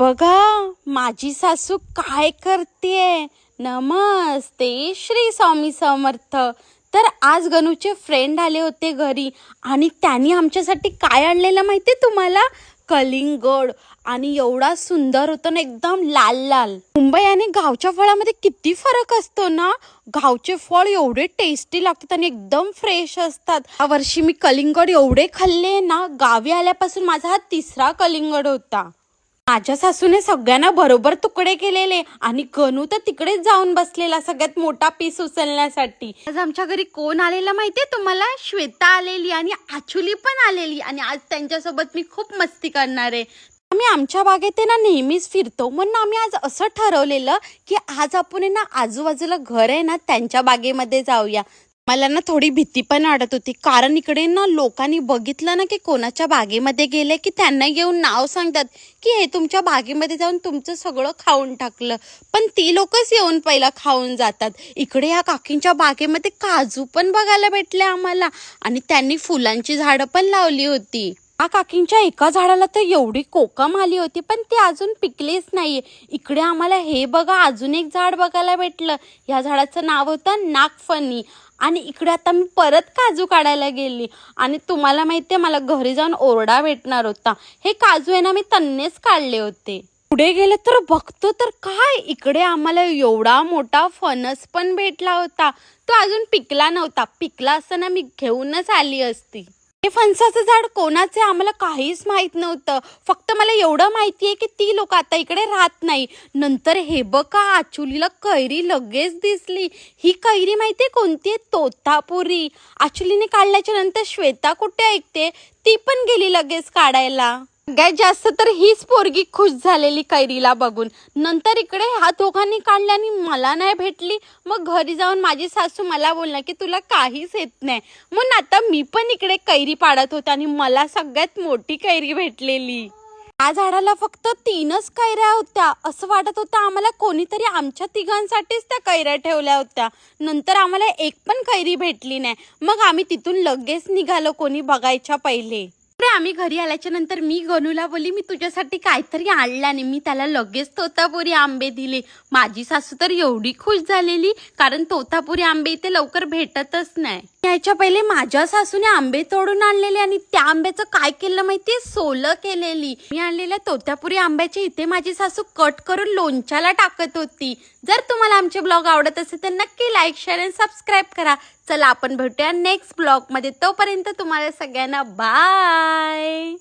बघा माझी सासू काय करते। नमस्ते श्री स्वामी समर्थ। तर आज गणूचे फ्रेंड आले होते घरी आणि त्यांनी आमच्यासाठी काय आणलेलं माहिती तुम्हाला? कलिंगड। आणि एवढा सुंदर होता ना, एकदम लाल लाल। मुंबई आणि गावच्या फळामध्ये किती फरक असतो ना। गावचे फळ एवढे टेस्टी लागतात आणि एकदम फ्रेश असतात। या वर्षी मी कलिंगड एवढे खाल्ले ना, गावी आल्यापासून माझा हा तिसरा कलिंगड होता। माझ्या सासूने सगळ्यांना बरोबर तुकडे केलेले आणि गणू तर तिकडेच जाऊन बसलेला सगळ्यात मोठा पीस उचलण्यासाठी। आज आमच्या घरी कोण आलेला माहितीये तुम्हाला? श्वेता आलेली आणि आचुली पण आलेली आणि आज त्यांच्यासोबत मी खूप मस्ती करणार आहे। आम्ही आमच्या बागेत ना नेहमीच फिरतो, म्हणून आम्ही आज असं ठरवलेलं की आज आपण ना आजूबाजूला घर आहे ना त्यांच्या बागेमध्ये जाऊया। मला ना थोडी भीती पण वाटत होती, कारण इकडे ना लोकांनी बघितलं ना की कोणाच्या बागेमध्ये गेले की त्यांना येऊन नाव सांगतात की हे तुमच्या बागेमध्ये जाऊन तुमचं सगळं खाऊन टाकलं, पण ती लोकच येऊन पहिला खाऊन जातात। इकडे या काकींच्या बागेमध्ये काजू पण बघायला भेटले आम्हाला आणि त्यांनी फुलांची झाडं पण लावली होती। या काकींच्या एका झाडाला तर एवढी कोकम आली होती, पण ती अजून पिकलीच नाहीये। इकडे आम्हाला हे बघा अजून एक झाड बघायला भेटलं। या झाडाचं नाव होतं नागफणी। आणि इकडे आता मी परत काजू काढायला गेली आणि तुम्हाला माहितीये मला घरी जाऊन ओरडा भेटणार होता। हे काजू आहे ना मी तन्नेच काढले होते। पुढे गेले तर बघतो तर काय, इकडे आम्हाला एवढा मोठा फणस पण भेटला होता। तो अजून पिकला नव्हता, पिकला असताना मी घेऊनच आली असती। हे फणसाचं झाड कोणाचे आम्हाला काहीच माहित नव्हतं, फक्त मला एवढं माहितीये की ती लोक आता इकडे राहत नाही। नंतर हे बघा आचुलीला कैरी लगेच दिसली। ही कैरी माहितीये कोणती? तोतापुरी। आचुलीने काढल्याच्या नंतर श्वेता कुठे ऐकते, ती पण गेली लगेच काढायला। सगळ्यात जास्त तर हीच पोरगी खुश झालेली कैरीला बघून। नंतर इकडे ह्या दोघांनी काढली आणि मला नाही भेटली। मग घरी जाऊन माझी सासू मला बोलणार की तुला काहीच येत नाही, म्हणून आता मी पण इकडे कैरी पाडत होते आणि मला सगळ्यात मोठी कैरी भेटलेली। या झाडाला फक्त 3च कैऱ्या होत्या। असं वाटत होतं आम्हाला कोणीतरी आमच्या तिघांसाठीच त्या कैऱ्या ठेवल्या होत्या। नंतर आम्हाला एक पण कैरी भेटली नाही। मग आम्ही तिथून लगेच निघालो कोणी बघायच्या पहिले। आम्ही घरी आल्याच्या नंतर मी गणूला बोलली मी तुझ्यासाठी काहीतरी आणलं आणि मी त्याला लगेच तोतापुरी आंबे दिले। माझी सासू तर एवढी खुश झालेली, कारण तोतापुरी आंबे इथे लवकर भेटतच नाही। याच्या पहिले माझ्या सासूने आंबे तोडून आणलेले आणि त्या आंब्याचं काय केलं माहितीये? सोलं केलेली। मी आणलेल्या तोतापुरी आंब्याचे इथे माझी सासू कट करून लोणच्याला टाकत होती। जर तुम्हाला आमचे ब्लॉग आवडत असेल तर नक्की लाईक, शेअर आणि सबस्क्राईब करा। चला आपण भेटूया नेक्स्ट ब्लॉग मध्ये, तोपर्यंत तुम्हाला सगळ्यांना बाय।